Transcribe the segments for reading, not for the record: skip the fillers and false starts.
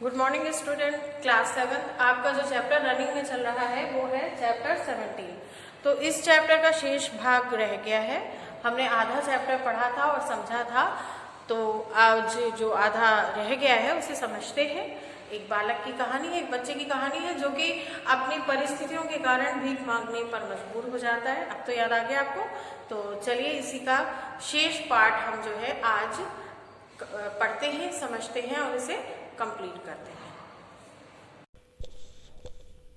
Good morning student, class 7। आपका जो chapter running में चल रहा है वो है चैप्टर 17। तो इस चैप्टर का शेष भाग रह गया है। हमने आधा चैप्टर पढ़ा था और समझा था, तो आज जो आधा रह गया है उसे समझते हैं। एक बालक की कहानी है, एक बच्चे की कहानी है जो कि अपनी परिस्थितियों के कारण भीख मांगने पर मजबूर हो जाता है। अब तो याद आ गया आपको। तो चलिए इसी का शेष पाठ हम जो है आज पढ़ते हैं, समझते हैं और इसे कंप्लीट करते हैं।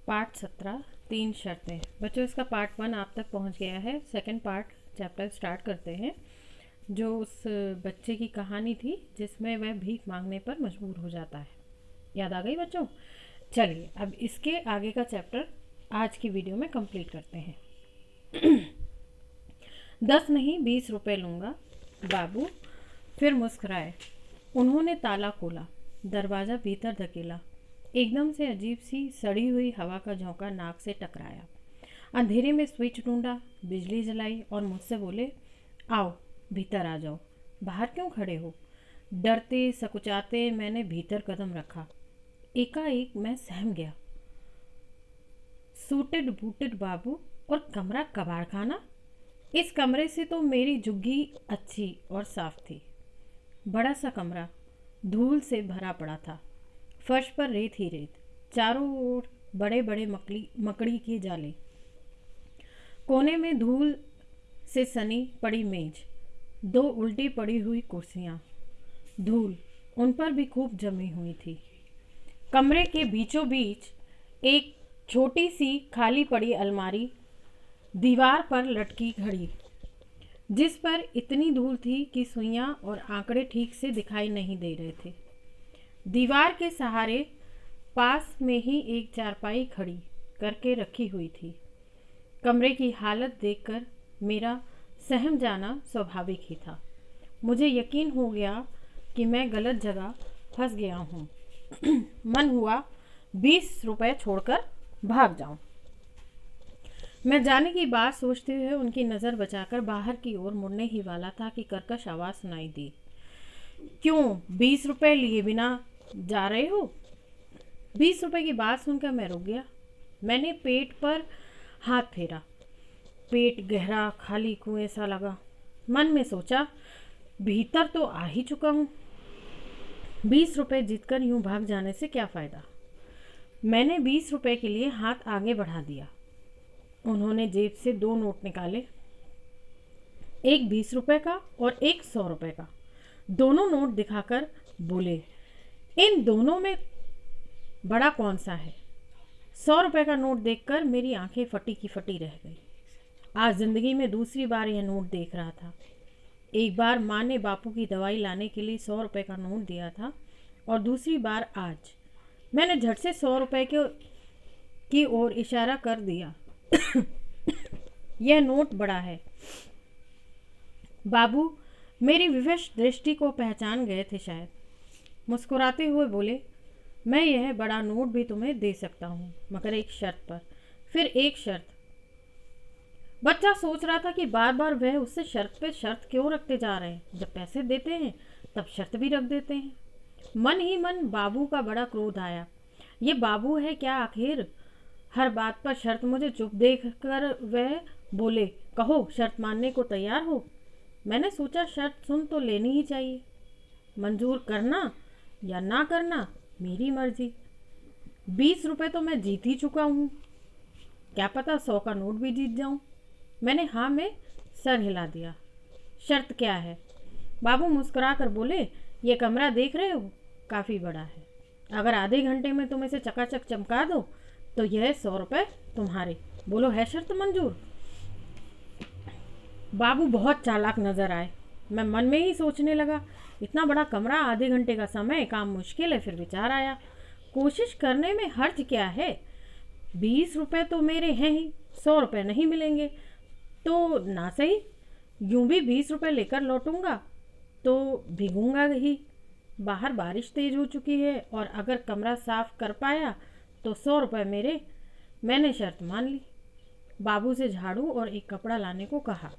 पार्ट 17 3 शर्तें। बच्चों, इसका पार्ट 1 आप तक पहुंच गया है। सेकंड पार्ट चैप्टर स्टार्ट करते हैं, जो उस बच्चे की कहानी थी जिसमें वह भीख मांगने पर मजबूर हो जाता है। याद आ गई बच्चों? चलिए अब इसके आगे का चैप्टर आज की वीडियो में कंप्लीट करते हैं। 10 नहीं 20 रुपए लूँगा। बाबू फिर मुस्कुराए। उन्होंने ताला खोला, दरवाज़ा भीतर धकेला। एकदम से अजीब सी सड़ी हुई हवा का झोंका नाक से टकराया। अंधेरे में स्विच ढूंढा, बिजली जलाई और मुझसे बोले, आओ भीतर आ जाओ। बाहर क्यों खड़े हो? डरते सकुचाते मैंने भीतर कदम रखा। एकाएक मैं सहम गया। सूटेड बूटेड बाबू और कमरा कबाड़ खाना। इस कमरे से तो मेरी झुग्गी अच्छी और साफ थी। बड़ा सा कमरा धूल से भरा पड़ा था। फर्श पर रेत ही रेत, चारों ओर बड़े बड़े मकड़ी के जाले। कोने में धूल से सनी पड़ी मेज, 2 उल्टी पड़ी हुई कुर्सियां, धूल उन पर भी खूब जमी हुई थी। कमरे के बीचों बीच एक छोटी सी खाली पड़ी अलमारी, दीवार पर लटकी घड़ी जिस पर इतनी धूल थी कि सुइयां और आंकड़े ठीक से दिखाई नहीं दे रहे थे। दीवार के सहारे पास में ही एक चारपाई खड़ी करके रखी हुई थी। कमरे की हालत देखकर मेरा सहम जाना स्वाभाविक ही था। मुझे यकीन हो गया कि मैं गलत जगह फंस गया हूँ। मन हुआ 20 रुपए छोड़कर भाग जाऊं। मैं जाने की बात सोचते हुए उनकी नज़र बचाकर बाहर की ओर मुड़ने ही वाला था कि कर्कश आवाज़ सुनाई दी। क्यों 20 रुपए लिए बिना जा रहे हो? 20 रुपए की बात सुनकर मैं रुक गया। मैंने पेट पर हाथ फेरा। पेट गहरा खाली कुएं सा लगा। मन में सोचा, भीतर तो आ ही चुका हूँ। 20 रुपए जीतकर यूं भाग जाने से क्या फ़ायदा? मैंने 20 रुपए के लिए हाथ आगे बढ़ा दिया। उन्होंने जेब से 2 नोट निकाले, एक 20 रुपए का और एक 100 रुपए का। दोनों नोट दिखाकर बोले, इन दोनों में बड़ा कौन सा है? 100 रुपए का नोट देखकर मेरी आंखें फटी की फटी रह गई। आज जिंदगी में दूसरी बार यह नोट देख रहा था। एक बार माँ ने बापू की दवाई लाने के लिए 100 रुपए का नोट दिया था और दूसरी बार आज। मैंने झट से 100 रुपए की ओर इशारा कर दिया। यह नोट बड़ा है। बाबू मेरी विवश दृष्टि को पहचान गए थे शायद। मुस्कुराते हुए बोले, मैं यह बड़ा नोट भी तुम्हें दे सकता हूँ, मगर एक शर्त पर। फिर एक शर्त। बच्चा सोच रहा था कि बार बार वह उससे शर्त पे शर्त क्यों रखते जा रहे हैं। जब पैसे देते हैं तब शर्त भी रख देते हैं। मन ही मन बाबू का बड़ा क्रोध आया। ये बाबू है क्या आखिर? हर बात पर शर्त। मुझे चुप देखकर वह बोले, कहो शर्त मानने को तैयार हो? मैंने सोचा शर्त सुन तो लेनी ही चाहिए। मंजूर करना या ना करना मेरी मर्जी। 20 रुपए तो मैं जीत ही चुका हूँ, क्या पता 100 का नोट भी जीत जाऊँ। मैंने हाँ में सर हिला दिया। शर्त क्या है? बाबू मुस्कुरा कर बोले, ये कमरा देख रहे हो, काफ़ी बड़ा है। अगर आधे घंटे में तुम इसे चकाचक चमका दो तो यह 100 रुपए तुम्हारे। बोलो, है शर्त मंजूर? बाबू बहुत चालाक नजर आए। मैं मन में ही सोचने लगा, इतना बड़ा कमरा, आधे घंटे का समय, काम मुश्किल है। फिर विचार आया, कोशिश करने में हर्ज क्या है? 20 रुपए तो मेरे हैं ही, 100 रुपए नहीं मिलेंगे तो ना सही। यूं भी 20 रुपए लेकर लौटूंगा तो भीगूंगा ही। बाहर बारिश तेज हो चुकी है और अगर कमरा साफ कर पाया तो 100 रुपए मेरे। मैंने शर्त मान ली। बाबू से झाड़ू और एक कपड़ा लाने को कहा।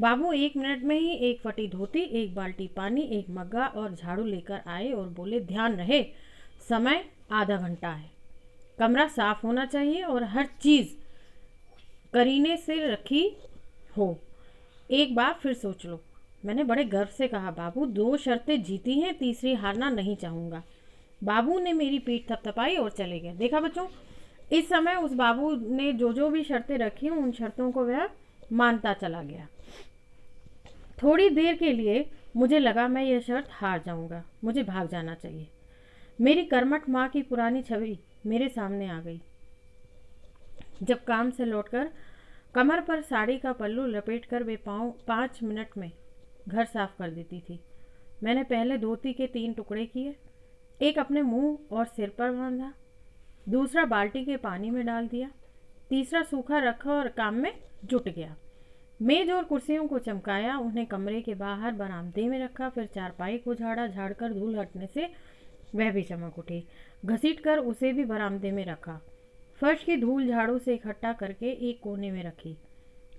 बाबू 1 मिनट में ही एक फटी धोती, एक बाल्टी पानी, एक मग्गा और झाड़ू लेकर आए और बोले, ध्यान रहे समय आधा घंटा है। कमरा साफ होना चाहिए और हर चीज़ करीने से रखी हो। एक बार फिर सोच लो। मैंने बड़े गर्व से कहा, बाबू 2 शर्तें जीती हैं, तीसरी हारना नहीं चाहूँगा। बाबू ने मेरी पीठ थपथपाई और चले गए। देखा बच्चों, इस समय उस बाबू ने जो भी शर्तें रखी उन शर्तों को वह मानता चला गया। थोड़ी देर के लिए मुझे लगा मैं यह शर्त हार जाऊंगा, मुझे भाग जाना चाहिए। मेरी कर्मठ माँ की पुरानी छवि मेरे सामने आ गई, जब काम से लौटकर कमर पर साड़ी का पल्लू लपेटकर वे 5 मिनट में घर साफ कर देती थी। मैंने पहले धोती के 3 टुकड़े किए, एक अपने मुंह और सिर पर बांधा, दूसरा बाल्टी के पानी में डाल दिया, तीसरा सूखा रखा और काम में जुट गया। मेज और कुर्सियों को चमकाया, उन्हें कमरे के बाहर बरामदे में रखा, फिर चारपाई को झाड़ा, झाड़कर धूल हटने से वह भी चमक उठी। घसीट कर उसे भी बरामदे में रखा। फर्श की धूल झाड़ू से इकट्ठा करके एक कोने में रखी।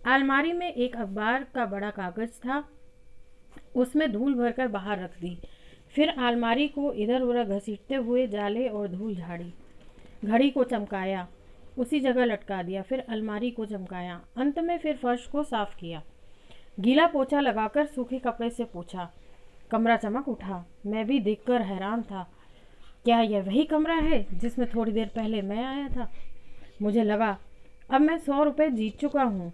अलमारी में एक अखबार का बड़ा कागज था, उसमें धूल भरकर बाहर रख दी। फिर अलमारी को इधर उधर घसीटते हुए जाले और धूल झाड़ी। घड़ी को चमकाया, उसी जगह लटका दिया, फिर अलमारी को चमकाया। अंत में फिर फर्श को साफ किया। गीला पोछा लगाकर सूखे कपड़े से पोंछा। कमरा चमक उठा। मैं भी देखकर हैरान था। क्या यह वही कमरा है जिसमें थोड़ी देर पहले मैं आया था? मुझे लगा अब मैं 100 रुपये जीत चुका हूँ।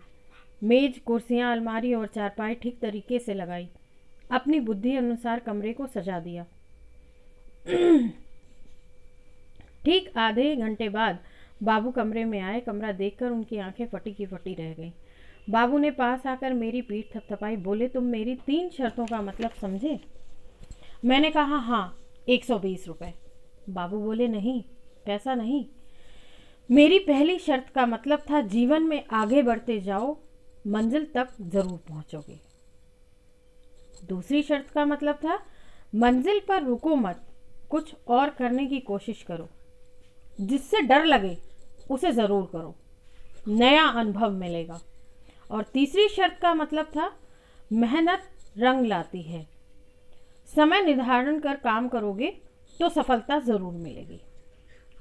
मेज, कुर्सियाँ, अलमारी और चारपाई ठीक तरीके से लगाई। अपनी बुद्धि अनुसार कमरे को सजा दिया। ठीक आधे घंटे बाद बाबू कमरे में आए। कमरा देखकर उनकी आंखें फटी की फटी रह गईं। बाबू ने पास आकर मेरी पीठ थपथपाई। बोले, तुम मेरी 3 शर्तों का मतलब समझे? मैंने कहा, हाँ, 120 रुपये। बाबू बोले, नहीं, पैसा नहीं। मेरी पहली शर्त का मतलब था जीवन में आगे बढ़ते जाओ, मंजिल तक जरूर पहुंचोगे। दूसरी शर्त का मतलब था मंजिल पर रुको मत, कुछ और करने की कोशिश करो, जिससे डर लगे उसे ज़रूर करो, नया अनुभव मिलेगा। और तीसरी शर्त का मतलब था मेहनत रंग लाती है, समय निर्धारण कर काम करोगे तो सफलता ज़रूर मिलेगी।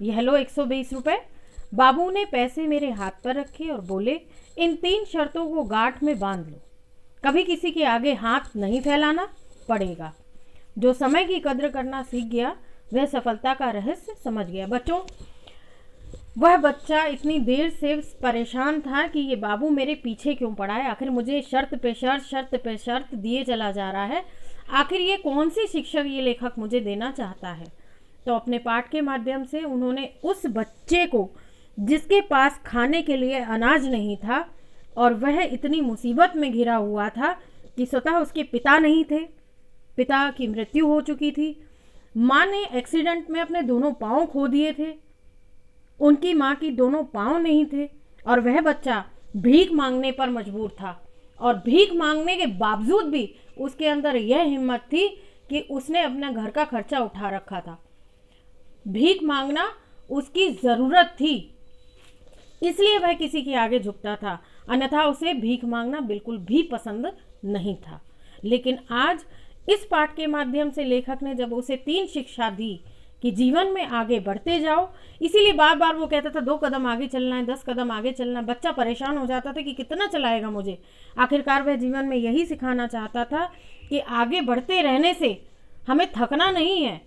यह लो 120 रुपये। बाबू ने पैसे मेरे हाथ पर रखे और बोले, इन 3 शर्तों को गांठ में बांध लो, कभी किसी के आगे हाथ नहीं फैलाना पड़ेगा। जो समय की कद्र करना सीख गया वह सफलता का रहस्य समझ गया। बच्चों, वह बच्चा इतनी देर से परेशान था कि ये बाबू मेरे पीछे क्यों पड़ा है, आखिर मुझे शर्त पे शर्त दिए चला जा रहा है, आखिर ये कौन सी शिक्षा ये लेखक मुझे देना चाहता है। तो अपने पाठ के माध्यम से उन्होंने उस बच्चे को, जिसके पास खाने के लिए अनाज नहीं था और वह इतनी मुसीबत में घिरा हुआ था कि स्वतः उसके पिता नहीं थे, पिता की मृत्यु हो चुकी थी, माँ ने एक्सीडेंट में अपने दोनों पाँव खो दिए थे, उनकी माँ की दोनों पाँव नहीं थे, और वह बच्चा भीख मांगने पर मजबूर था। और भीख मांगने के बावजूद भी उसके अंदर यह हिम्मत थी कि उसने अपना घर का खर्चा उठा रखा था। भीख मांगना उसकी ज़रूरत थी, इसलिए वह किसी के आगे झुकता था, अन्यथा उसे भीख मांगना बिल्कुल भी पसंद नहीं था। लेकिन आज इस पाठ के माध्यम से लेखक ने जब उसे 3 शिक्षा दी कि जीवन में आगे बढ़ते जाओ, इसीलिए बार बार वो कहता था 2 कदम आगे चलना है, 10 कदम आगे चलना। बच्चा परेशान हो जाता था कि कितना चलाएगा मुझे। आखिरकार वह जीवन में यही सिखाना चाहता था कि आगे बढ़ते रहने से हमें थकना नहीं है,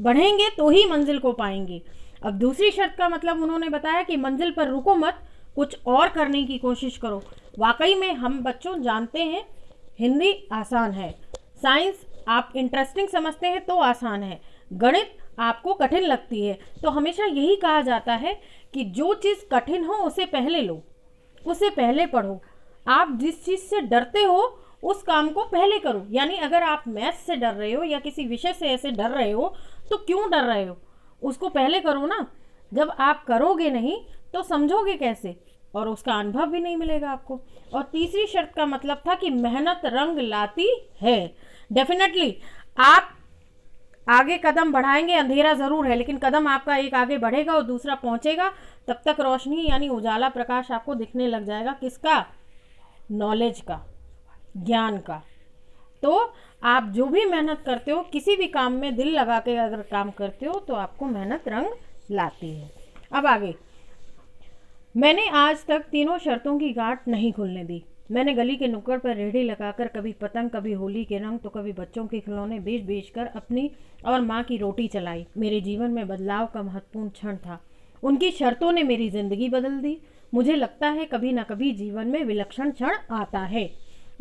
बढ़ेंगे तो ही मंजिल को पाएंगे। अब दूसरी शर्त का मतलब उन्होंने बताया कि मंजिल पर रुको मत, कुछ और करने की कोशिश करो। वाकई में हम बच्चों जानते हैं हिंदी आसान है, साइंस आप इंटरेस्टिंग समझते हैं तो आसान है, गणित आपको कठिन लगती है। तो हमेशा यही कहा जाता है कि जो चीज़ कठिन हो उसे पहले लो, उसे पहले पढ़ो। आप जिस चीज़ से डरते हो उस काम को पहले करो। यानी अगर आप मैथ्स से डर रहे हो या किसी विषय से ऐसे डर रहे हो तो क्यों डर रहे हो, उसको पहले करो ना। जब आप करोगे नहीं तो समझोगे कैसे, और उसका अनुभव भी नहीं मिलेगा आपको। और तीसरी शर्त का मतलब था कि मेहनत रंग लाती है। डेफिनेटली आप आगे कदम बढ़ाएंगे, अंधेरा ज़रूर है लेकिन कदम आपका एक आगे बढ़ेगा और दूसरा पहुंचेगा। तब तक रोशनी यानी उजाला प्रकाश आपको दिखने लग जाएगा। किसका? नॉलेज का, ज्ञान का। तो आप जो भी मेहनत करते हो, किसी भी काम में दिल लगा के अगर काम करते हो तो आपको मेहनत रंग लाती है। अब आगे, मैंने आज तक तीनों शर्तों की गांठ नहीं खुलने दी। मैंने गली के नुक्कड़ पर रेहड़ी लगाकर कभी पतंग, कभी होली के रंग, तो कभी बच्चों के खिलौने बेच बेच कर अपनी और माँ की रोटी चलाई। मेरे जीवन में बदलाव का महत्वपूर्ण क्षण था। उनकी शर्तों ने मेरी जिंदगी बदल दी। मुझे लगता है कभी ना कभी जीवन में विलक्षण क्षण आता है।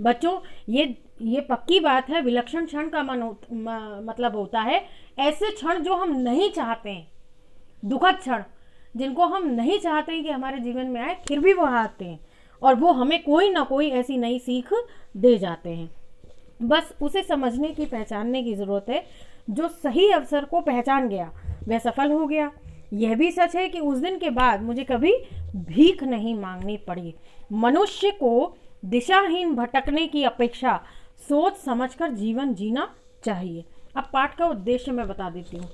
बच्चों, ये पक्की बात है। विलक्षण क्षण का मतलब होता है ऐसे क्षण जो हम नहीं चाहते हैं, दुखद क्षण जिनको हम नहीं चाहते हैं कि हमारे जीवन में आए, फिर भी वो आते हैं और वो हमें कोई ना कोई ऐसी नई सीख दे जाते हैं। बस उसे समझने की, पहचानने की ज़रूरत है। जो सही अवसर को पहचान गया वह सफल हो गया। यह भी सच है कि उस दिन के बाद मुझे कभी भीख नहीं मांगनी पड़ी। मनुष्य को दिशाहीन भटकने की अपेक्षा सोच समझकर जीवन जीना चाहिए। अब पाठ का उद्देश्य मैं बता देती हूँ।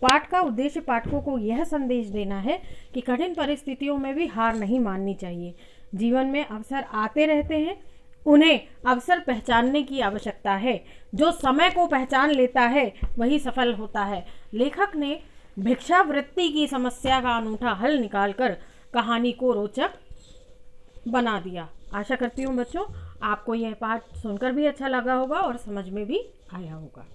पाठ का उद्देश्य पाठकों को यह संदेश देना है कि कठिन परिस्थितियों में भी हार नहीं माननी चाहिए। जीवन में अवसर आते रहते हैं, उन्हें अवसर पहचानने की आवश्यकता है। जो समय को पहचान लेता है वही सफल होता है। लेखक ने भिक्षावृत्ति की समस्या का अनूठा हल निकालकर कहानी को रोचक बना दिया। आशा करती हूँ बच्चों आपको यह पाठ सुनकर भी अच्छा लगा होगा और समझ में भी आया होगा।